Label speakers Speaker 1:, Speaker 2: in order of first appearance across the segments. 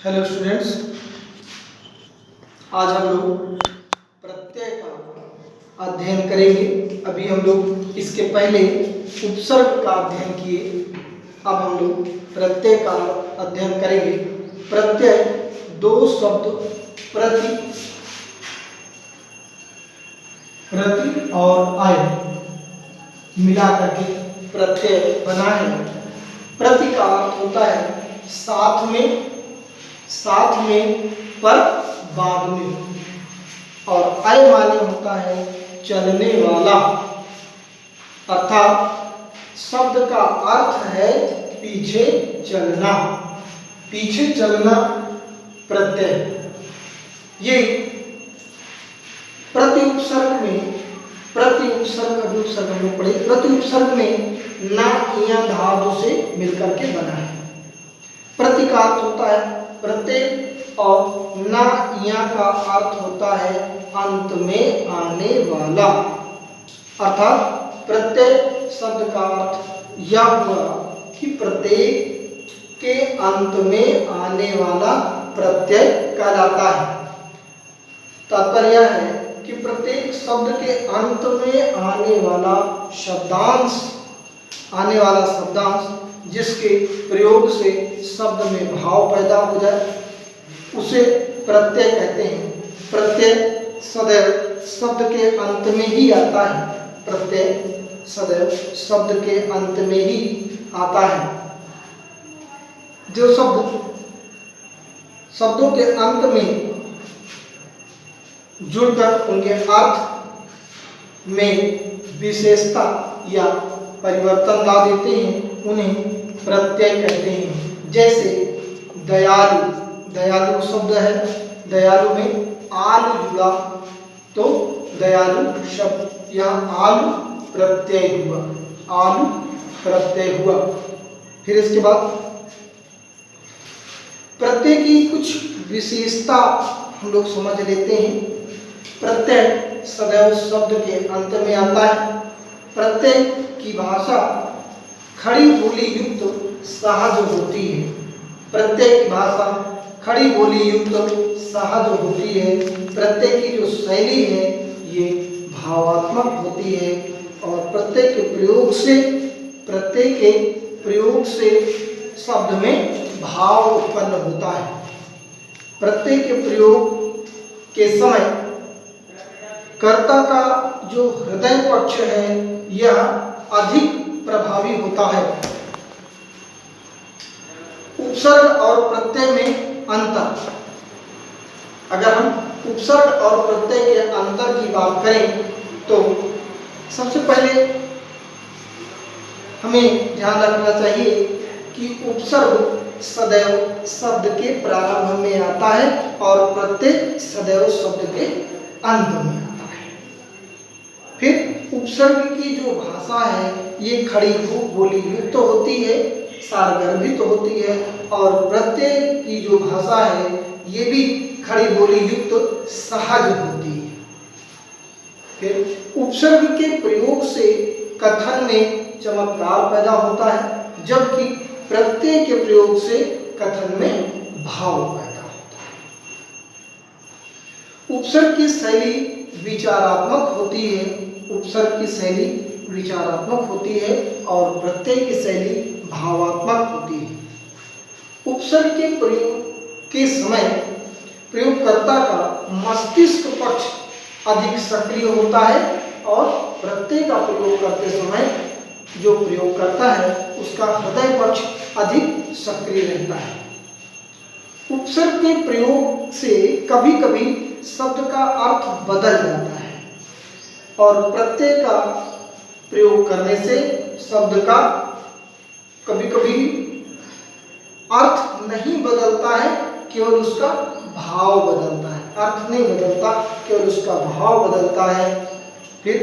Speaker 1: Hello students, आज हम लोग प्रत्यय का अध्ययन करेंगे। अभी हम लोग इसके पहले उपसर्ग का अध्ययन किए, अब हम लोग प्रत्यय का अध्ययन करेंगे। प्रत्यय दो शब्द प्रति और आय मिला करके प्रत्यय बना है। प्रति का अर्थ होता है साथ में पर बाद में, और आय माने होता है चलने वाला। अर्थात शब्द का अर्थ है पीछे चलना, प्रत्यय। ये प्रति उपसर्ग में ना या धातु से मिलकर के बना है। प्रति का अर्थ होता है प्रत्यय और ना या का अर्थ होता है अंत में आने वाला। अर्थात प्रत्यय शब्द का अर्थ यह हुआ कि प्रत्येक के अंत में आने वाला प्रत्यय कहलाता है। तात्पर्य है कि प्रत्येक शब्द के अंत में आने वाला शब्दांश जिसके प्रयोग से शब्द में भाव पैदा हो जाए उसे प्रत्यय कहते हैं। प्रत्यय सदैव शब्द के अंत में ही आता है। प्रत्यय सदैव शब्द के अंत में ही आता है। जो शब्दों के अंत में जुड़कर उनके अर्थ में विशेषता या परिवर्तन ला देते हैं, उन्हें प्रत्यय कहते हैं। जैसे दयालु शब्द है, दयालु में आलु जुड़ा तो दयालु शब्द, यह आलु प्रत्यय हुआ। फिर इसके बाद प्रत्यय की कुछ विशेषता हम लोग समझ लेते हैं। प्रत्यय सदैव शब्द के अंत में आता है। प्रत्यय की भाषा खड़ी बोली युक्त सहज होती है। प्रत्यय की भाषा खड़ी बोली युक्त सहज होती है। प्रत्यय की जो शैली है ये भावात्मक होती है, और प्रत्यय के प्रयोग से शब्द में भाव उत्पन्न होता है। प्रत्यय के प्रयोग के समय कर्ता का जो हृदय पक्ष है यह अधिक प्रभावी होता है। उपसर्ग और प्रत्यय में अंतर। अगर हम उपसर्ग और प्रत्यय के अंतर की बात करें तो सबसे पहले हमें ध्यान रखना चाहिए कि उपसर्ग सदैव शब्द के प्रारंभ में आता है और प्रत्यय सदैव शब्द के अंत में आता है। फिर उपसर्ग की जो भाषा है ये खड़ी बोली युक्त तो होती है, सारगर्भित तो होती है, और प्रत्यय की जो भाषा है ये भी खड़ी बोली युक्त सहज होती है। फिर उपसर्ग के प्रयोग से कथन में चमत्कार पैदा होता है, जबकि प्रत्यय के प्रयोग से कथन में भाव पैदा होता है। उपसर्ग की शैली विचारात्मक होती है, और प्रत्यय की शैली भावात्मक होती है। उपसर्ग के प्रयोग के समय प्रयोगकर्ता का मस्तिष्क पक्ष अधिक सक्रिय होता है, और प्रत्यय का प्रयोग करते समय जो प्रयोग करता है उसका हृदय पक्ष अधिक सक्रिय रहता है। उपसर्ग के प्रयोग से कभी कभी शब्द का अर्थ बदल जाता है, और प्रत्यय का प्रयोग करने से शब्द का कभी कभी अर्थ नहीं बदलता है, केवल उसका भाव बदलता है। अर्थ नहीं बदलता, केवल उसका भाव बदलता है। फिर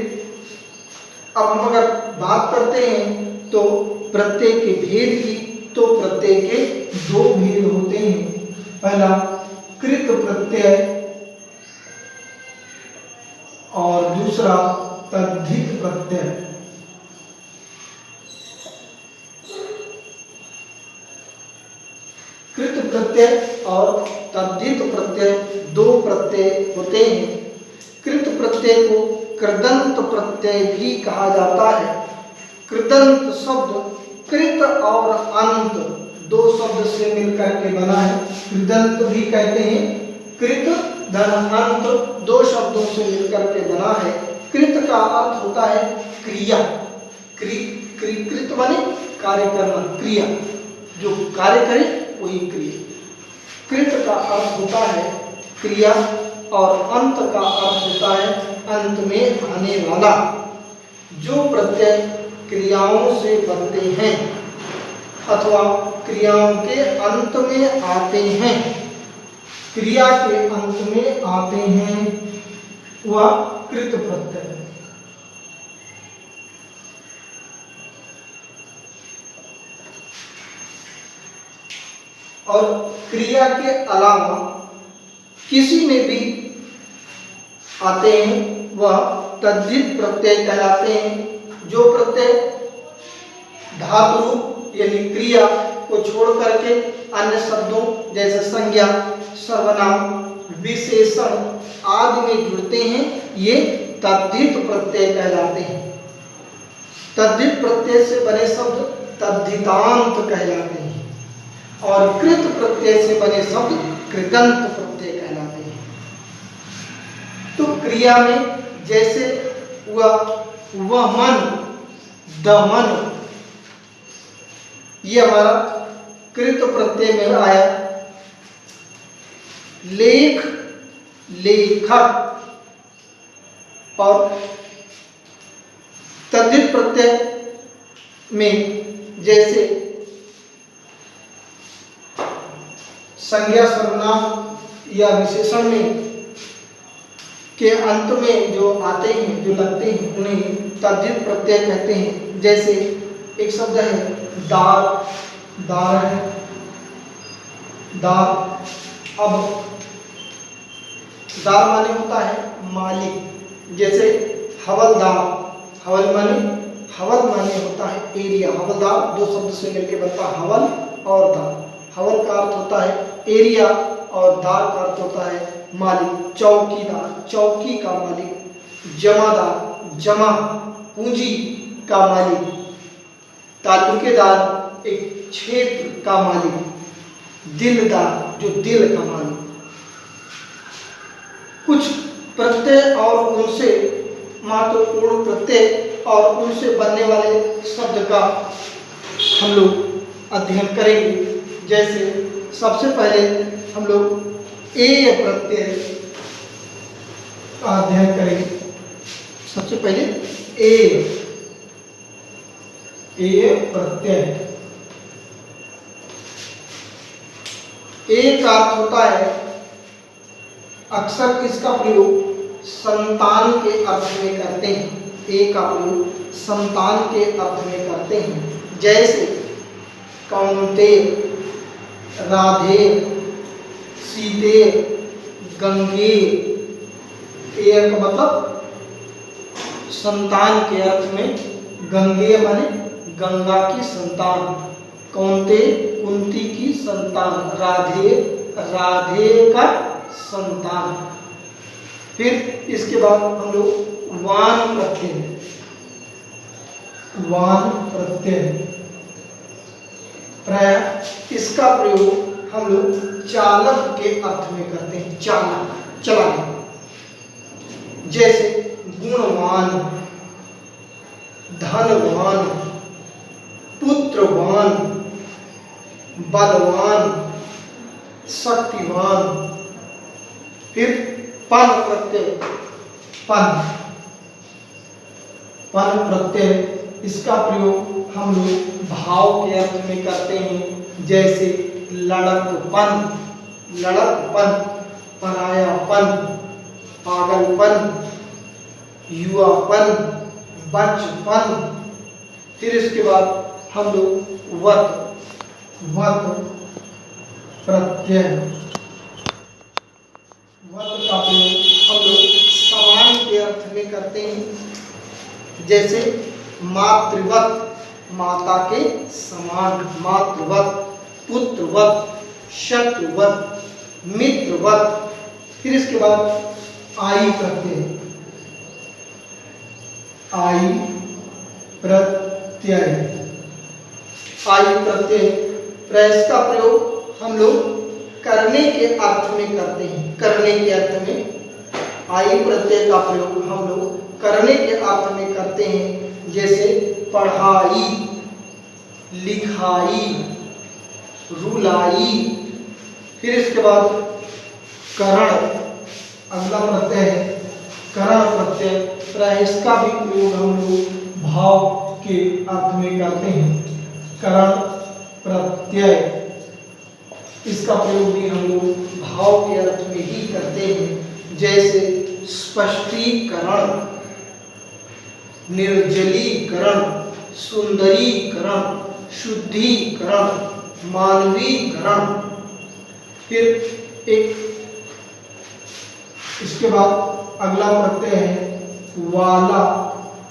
Speaker 1: अब हम अगर बात करते हैं तो प्रत्यय के भेद की, तो प्रत्यय के दो भेद होते हैं। पहला कृत प्रत्यय और दूसरा तद्धित प्रत्यय। कृत प्रत्यय और तद्धित प्रत्यय दो प्रत्यय होते हैं। कृत प्रत्यय को कृदंत प्रत्यय भी कहा जाता है। कृदंत शब्द कृत और अंत दो शब्द से मिलकर के बना है। कृदंत भी कहते हैं, कृत धन अंत दो शब्दों से मिलकर के बना है। कृत का अर्थ होता है क्रिया। कृत माने कार्य करना, क्रिया, जो कार्य करे वही क्रिया। कृत का अर्थ होता है क्रिया और अंत का अर्थ होता है अंत में आने वाला। जो प्रत्यय क्रियाओं से बनते हैं अथवा क्रियाओं के अंत में आते हैं, क्रिया के अंत में आते हैं, वह कृत प्रत्यय है। और क्रिया के अलावा किसी में भी आते हैं वह तद्धित प्रत्यय कहलाते हैं। जो प्रत्यय धातु यानी क्रिया को छोड़ करके अन्य शब्दों जैसे संज्ञा, सर्वनाम, विशेषण आदि में जुड़ते हैं, ये तद्धित प्रत्यय कहलाते हैं। तद्धित प्रत्यय से बने शब्द तद्धितांत कहलाते हैं और कृत प्रत्यय से बने शब्द कृदंत प्रत्यय कहलाते हैं। तो क्रिया में जैसे वह मन, दमन, ये हमारा कृत प्रत्यय में आया। लेख, लेखक, और तद्धित प्रत्यय में जैसे संज्ञा, सर्वनाम या विशेषण में के अंत में जो आते हैं, जो लगते हैं, उन्हें तद्धित प्रत्यय कहते हैं। जैसे एक शब्द है दार, दार है, दार। अब दार माने होता है मालिक। जैसे हवलदार, हवल माने होता है एरिया। हवलदार दो शब्द से मिलकर बनता है हवल और दार। हवल का अर्थ होता है एरिया और दार का अर्थ होता है मालिक। चौकीदार, चौकी का मालिक। जमादार, जमा पूंजी का मालिक। तालुकेदार, एक क्षेत्र का मालिक। दिलदार, जो दिल का मालिक। कुछ प्रत्यय और उनसे महत्वपूर्ण प्रत्यय और उनसे बनने वाले शब्द का हम लोग अध्ययन करेंगे। जैसे सबसे पहले हम लोग एय प्रत्यय का अध्ययन करेंगे। सबसे पहले एय प्रत्यय। ए का अर्थ होता है, अक्सर इसका प्रयोग संतान के अर्थ में करते हैं। ए का प्रयोग संतान के अर्थ में करते हैं। जैसे कौन्तेय, राधे, सीते, गंगे। ए का मतलब संतान के अर्थ में। गंगे माने गंगा की संतान। कौन्तेय, कुंती की संतान। राधे, राधे का संतान। फिर इसके बाद हम लोग वान प्रत्यय, वान प्रत्यय प्राय इसका प्रयोग हम लोग चालक के अर्थ में करते हैं। चालक, चलाना। जैसे गुणवान, धनवान, पुत्रवान, बलवान, शक्तिवान। फिर पन प्रत्यय, पन प्रत्यय इसका प्रयोग हम लोग भाव के अर्थ में करते हैं। जैसे लड़कपन, लड़कपन, परायापन, पागलपन, युवापन, बचपन। फिर इसके बाद हम लोग वत प्रत्यय, वत का प्रयोग हम लोग समान के अर्थ में करते हैं। जैसे मातृवत, माता के समान, मातृवत, पुत्रवत, शत्रुवत, मित्रवत। फिर इसके बाद आई प्रत्यय, आई प्रत्यय, आई प्रत्यय प्रयास का प्रयोग हम लोग करने के अर्थ में करते हैं। करने के अर्थ में आई प्रत्यय का प्रयोग हम लोग करने के अर्थ में करते हैं, जैसे पढ़ाई, लिखाई, रुलाई। फिर इसके बाद करण, अगला प्रत्यय है करण प्रत्यय। प्राय इसका भी प्रयोग हम लोग भाव के अर्थ में करते हैं। करण प्रत्यय, इसका प्रयोग भी हम लोग भाव के अर्थ में ही करते हैं, जैसे स्पष्टीकरण, निर्जलीकरण, सुंदरीकरण, शुद्धिकरण, मानवीकरण। फिर एक इसके बाद अगला प्रत्यय है वाला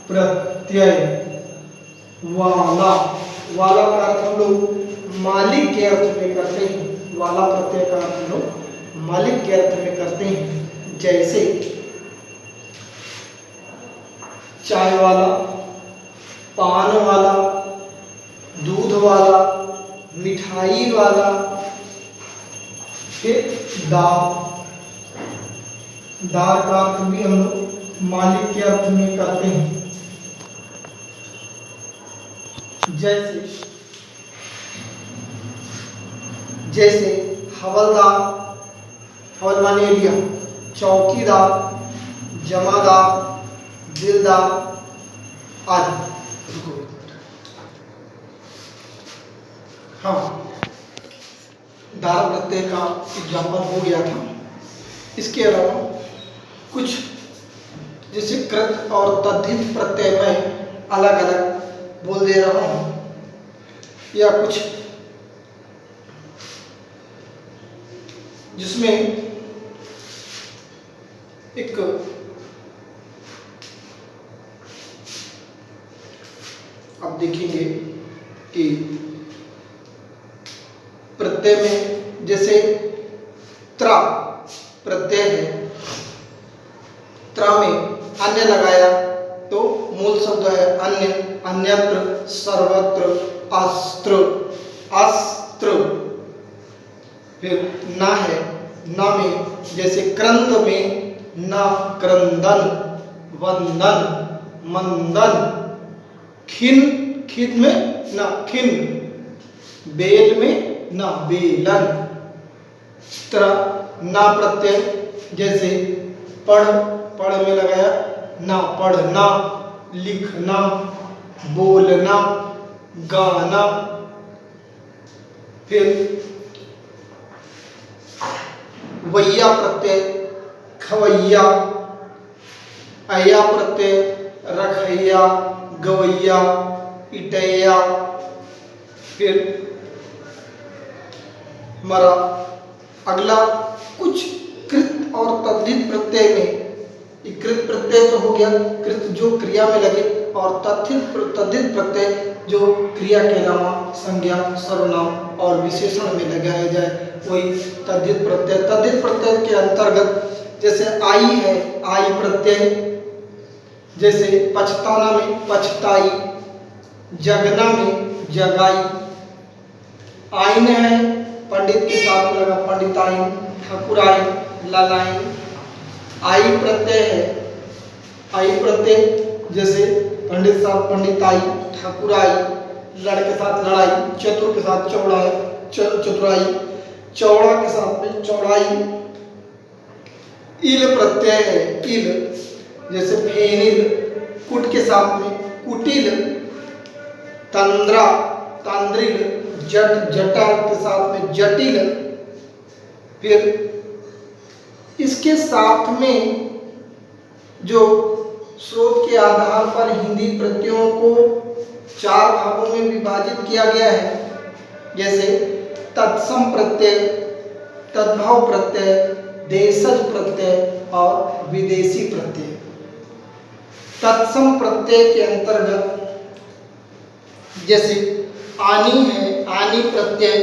Speaker 1: प्रत्यय। वाला, वाला का अर्थ हम लोग मालिक के अर्थ में करते हैं। वाला प्रत्यय का अर्थ हम लोग मालिक के अर्थ में करते हैं, जैसे चाय वाला, पान वाला, दूध वाला, मिठाई वाला। फिर दार, दार का अर्थ भी हम लोग मालिक के अर्थ में करते हैं, जैसे हवलदार, हवल माने एरिया, चौकीदार, जमादार, दिलदार आदि। हाँ, दार प्रत्यय का एग्जाम्पल हो गया था। इसके अलावा कुछ जैसे कृत और तद्धित प्रत्यय मैं अलग अलग बोल दे रहा हूँ, या कुछ जिसमें एक आप देखेंगे कि प्रत्यय में जैसे त्रा प्रत्यय है, त्रा में अन्य लगाया तो मूल शब्द है अन्य, अन्यत्र, सर्वत्र, अस्त्र, अस्त्र। फिर ना है, ना में जैसे क्रंद में ना, क्रंदन, वंदन, मंदन। खिन, खिन में ना, खिन। बेल में ना, बेलन। तरह ना प्रत्यय जैसे पढ़, पढ़ में लगाया ना, पढ़ना, लिखना, बोलना, गाना। फिर वैया प्रत्यय खवैया, अया प्रत्यय रखैया, गवैया, इटैया। फिर हमारा अगला कुछ कृत और तद्धित प्रत्यय में, कृत प्रत्यय तो हो गया, कृत जो क्रिया में लगे, और तद्धित प्रत्यय जो क्रिया के अलावा संज्ञा, सर्वनाम और विशेषण में लगाया जाए, वही तद्धित प्रत्यय। तद्धित प्रत्यय के अंतर्गत जैसे आई है, आई प्रत्यय, जैसे पछताना में पछताई, जगना में जगाई। आईन है, पंडित के साथ लगा पंडिताइन, ठाकुराइन, लालाइन। आई प्रत्यय है, आई प्रत्यय जैसे पंडित साथ पंडिताई, ठाकुराई, लड़के साथ लड़ाई, चतुर के साथ चौड़ाई, चतुराई, चौड़ा के साथ में चौड़ाई। इल प्रत्यय है, इल जैसे फेनिल, कुट के साथ में कुटिल, तंद्रा, तांद्रिल, जट, जटा के साथ में जटिल। फिर इसके साथ में जो स्रोत के आधार पर हिंदी प्रत्ययों को 4 भागों में विभाजित किया गया है, जैसे तत्सम प्रत्यय, तद्भव प्रत्यय, देशज प्रत्यय और विदेशी प्रत्यय। तत्सम प्रत्यय के अंतर्गत जैसे आनी है, आनी प्रत्यय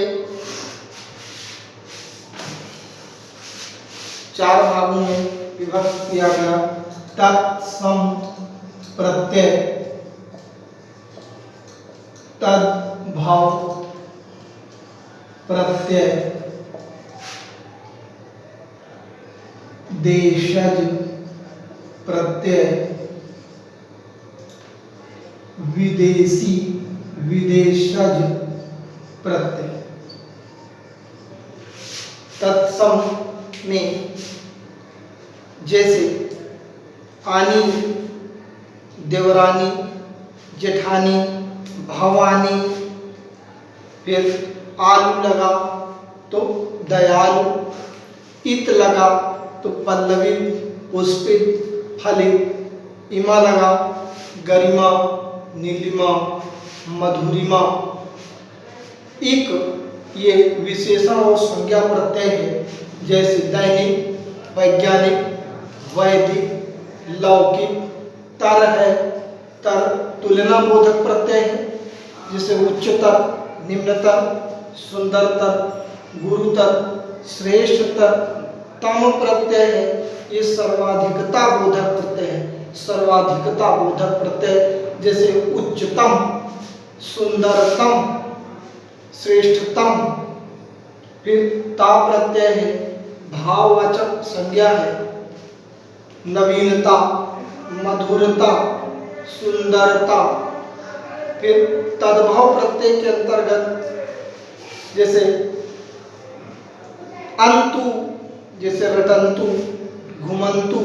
Speaker 1: चार भागों में विभक्त किया गया। तत्सम प्रत्यय, तद्भव प्रत्यय, देशज प्रत्यय, विदेशी विदेशज प्रत्यय। तत्सम में जैसे आनी, देवरानी, जेठानी, भवानी, फिर आलू लगा तो दयालु, इत लगा तो पल्लवी, पुष्पित, फलित, इमा लगा गरिमा, नीलिमा, मधुरिमा। इक ये विशेषण और संज्ञा प्रत्यय है, जैसे दैनिक, वैज्ञानिक, वैदिक, लौकिक। तर है, तर तुलना बोधक प्रत्यय है, जिसे उच्चतर, निम्नतर, सुंदरतर, गुरुतर, श्रेष्ठतर। तम प्रत्यय है, ये सर्वाधिकता बोधक प्रत्यय है, सर्वाधिकता बोधक प्रत्यय, जैसे उच्चतम, सुंदरतम, श्रेष्ठतम। फिर ता प्रत्यय है, भाववाचक संज्ञा है, नवीनता, मधुरता, सुंदरता। फिर तद्भव प्रत्यय के अंतर्गत जैसे अंतु, जैसे रटंतु, घुमंतु,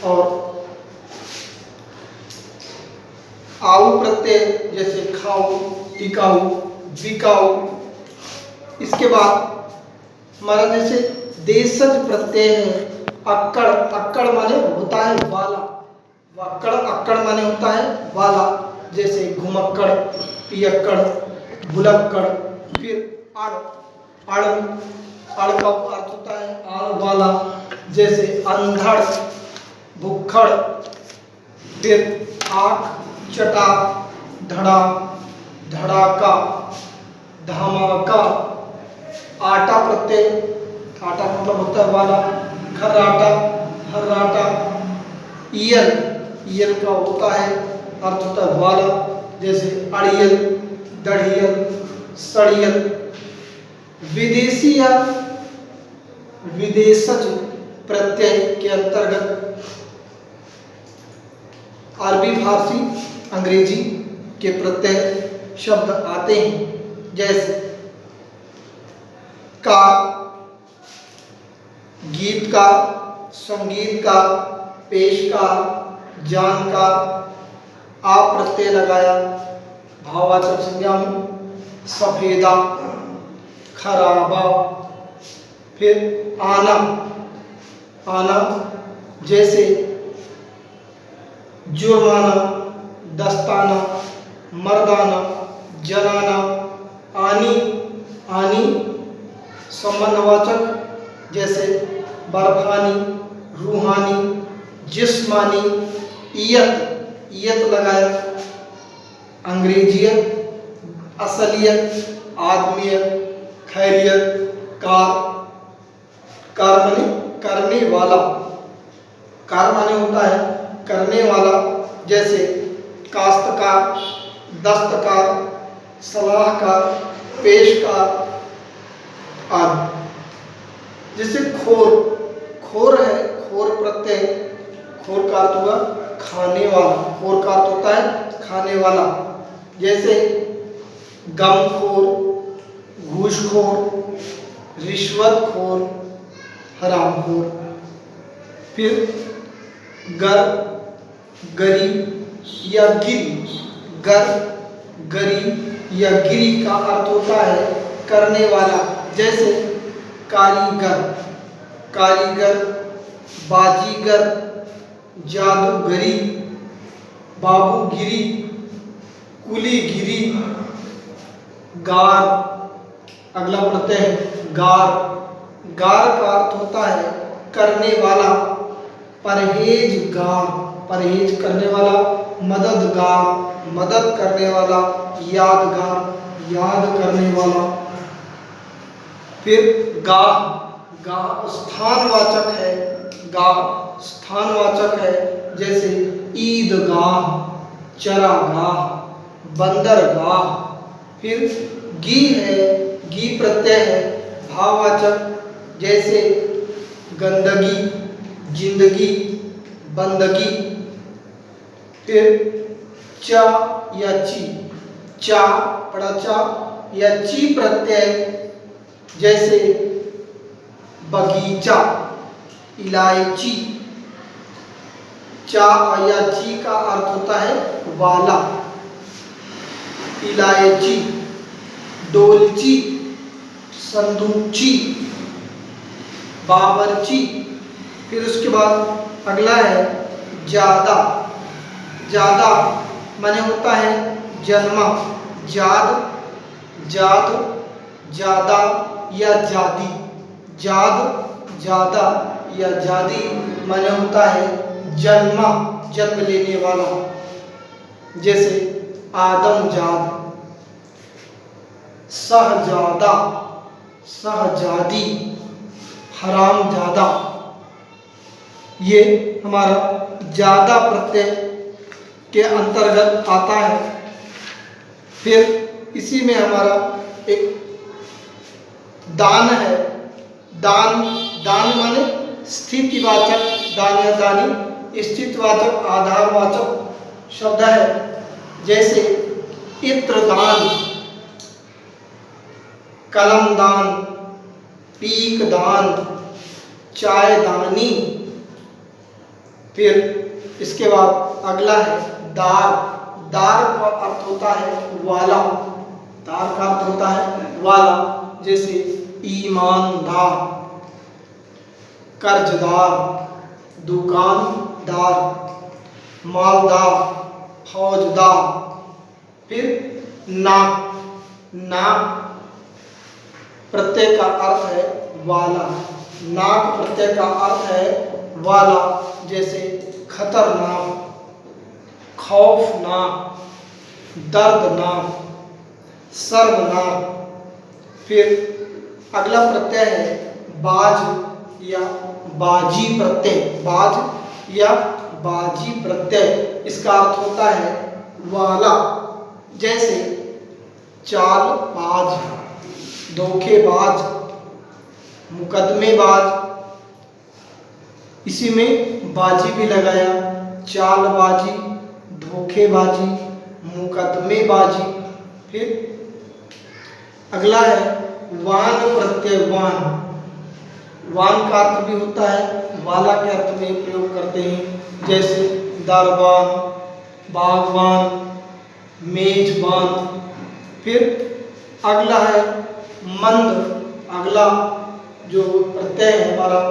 Speaker 1: और आऊ प्रत्यय जैसे खाऊ, टिकाऊ, बिकाऊ। इसके बाद हमारा जैसे देशज प्रत्यय है, अक्कड़, अक्कड़ माने होता है वाला, वक्कड़, अक्कड़ माने होता है वाला, जैसे घुमक्कड़, पियक्कड़, भुलक्कड़। फिर अड़, अड़, अड़ का अर्थ होता है आड़ वाला, जैसे अंधड़, भुक्खड़। फिर आँख, चटा, धड़ा, धड़ाका, धमाका। आटा प्रत्यय, आटा मतलब होता है वाला, खर्राटा, हर्राटा। ईयल, ईयल का होता है अर्थ होता है वाला, जैसे अड़ियल, दढ़ियल, सड़ियल। विदेशी या विदेशज प्रत्यय के अंतर्गत अरबी, फारसी, अंग्रेजी के प्रत्यय शब्द आते हैं, जैसे कार, गीतकार, संगीतकार, पेशकार, जानकार। आप प्रत्यय लगाया भाववाचक संज्ञा में, सफेदा, खराबा। फिर आना, आना जैसे जुर्माना, दस्ताना, मर्दाना, जनाना। आनी, आनी संबंधवाचक जैसे बर्फानी, रूहानी, जिस्मानी। इयत, इयत लगाया अंग्रेजियत, असलियत, आदमियत, खैरियत। कार, कार माने करने वाला, कार माने होता है करने वाला, जैसे काश्तकार, दस्तकार, सलाहकार, पेशकार आदि। जैसे खोर, खोर है, खोर प्रत्यय, खोर का अर्थ हुआ खाने वाला, खोर का अर्थ होता है खाने वाला, जैसे गमखोर, घूसखोर, रिश्वतखोर, हरामखोर। फिर गर, गरी या गिरी, गर, गरी या गिरी का अर्थ होता है करने वाला, जैसे कारीगर, कारीगर, बाजीगर, जादूगरी, बाबूगिरी, कुलीगिरी। गार, अगला प्रत्यय है गार, गार का अर्थ होता है करने वाला, परहेजगार, परहेज करने वाला, मददगार, मदद करने वाला, यादगार, याद करने वाला। फिर गाह, गा स्थानवाचक है, गा स्थानवाचक है, जैसे ईदगाह, चरागाह, बंदरगाह। फिर गी है, गी प्रत्यय है भाववाचक, जैसे गंदगी, जिंदगी, बंदगी। फिर चा या ची, चा बड़ा चा या ची प्रत्यय, जैसे बगीचा, इलायची। चा या ची का अर्थ होता है वाला, इलायची, डोलची, संदूकची, बावर्ची। फिर उसके बाद अगला है ज्यादा, ज्यादा माने होता है जन्मा, जाद, जाद, ज्यादा या जादी, जाद, ज्यादा या जादी माने होता है जन्मा, जन्म लेने वाला, जैसे आदमजाद, सहजादा, सहजादी, हरामजादा। ये हमारा ज्यादा प्रत्यय के अंतर्गत आता है। फिर इसी में हमारा एक दान है, दान, दान माने स्थितिवाचक, दान या दानी स्थितिवाचक आधारवाचक शब्द है, जैसे इत्रदान, कलमदान, पीकदान, चायदानी। फिर इसके बाद अगला है दार, दार का अर्थ होता है वाला, दार का अर्थ होता है वाला, जैसे ईमानदार, कर्जदार, दुकानदार, मालदार, फौजदार। फिर नाक, नाक प्रत्यय का अर्थ है वाला, नाक प्रत्यय का अर्थ है वाला, जैसे खतरनाक, खौफनाक, दर्दनाक, सर्वनाक। फिर अगला प्रत्यय है बाज या बाजी प्रत्यय, बाज या बाजी प्रत्यय, इसका अर्थ होता है वाला, जैसे चालबाज, धोखेबाज, मुकदमेबाज। इसी में बाजी भी लगाया, चालबाजी, धोखेबाजी, मुकदमेबाजी। फिर अगला है वान प्रत्यय, वान, वान का अर्थ भी होता है वाला के अर्थ में प्रयोग करते हैं, जैसे दरबान, बागवान, मेजबान। फिर अगला है मंद, अगला जो प्रत्यय है हमारा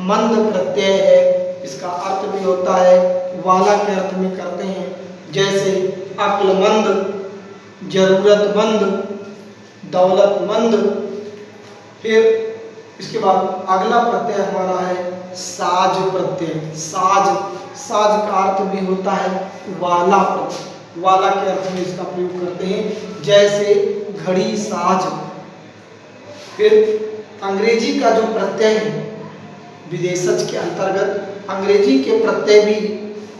Speaker 1: मंद प्रत्यय है, इसका अर्थ भी होता है वाला के अर्थ में करते हैं, जैसे अक्लमंद, जरूरतमंद, दौलतमंद। फिर इसके बाद अगला प्रत्यय हमारा है साज प्रत्यय, साज, साज का अर्थ भी होता है वाला, वाला के अर्थ में इसका प्रयोग करते हैं, जैसे घड़ी साज। फिर अंग्रेजी का जो प्रत्यय है विदेशज के अंतर्गत अंग्रेजी के प्रत्यय भी,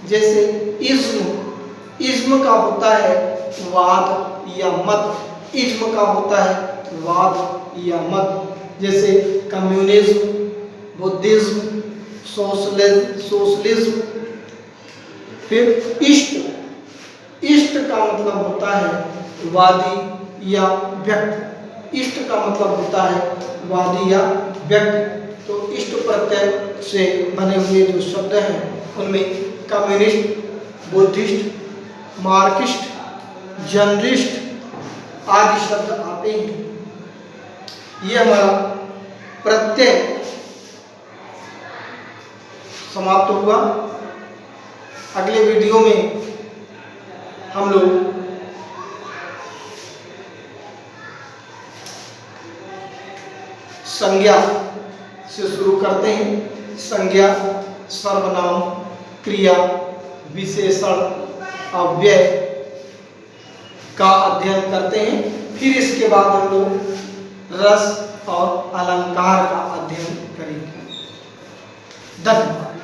Speaker 1: जैसे इज्म, इज्म का होता है वाद या मत, इज्म का होता है वाद या मत, जैसे कम्युनिज्म, बुद्धिज्म, सोशलिज्म। फिर इष्ट, इष्ट का मतलब होता है वादी या व्यक्ति, इष्ट का मतलब होता है वादी या व्यक्ति। तो इष्ट प्रत्यय से बने हुए जो शब्द हैं उनमें कम्युनिस्ट, बुद्धिस्ट, मार्क्सिस्ट, जर्नलिस्ट आदि शब्द आते हैं। ये हमारा प्रत्यय समाप्त हुआ। अगले वीडियो में हम लोग संज्ञा से शुरू करते हैं। संज्ञा सर्वनाम, क्रिया, विशेषण, अव्यय का अध्ययन करते हैं। फिर इसके बाद हम लोग रस और अलंकार का अध्ययन करेंगे। धन्यवाद।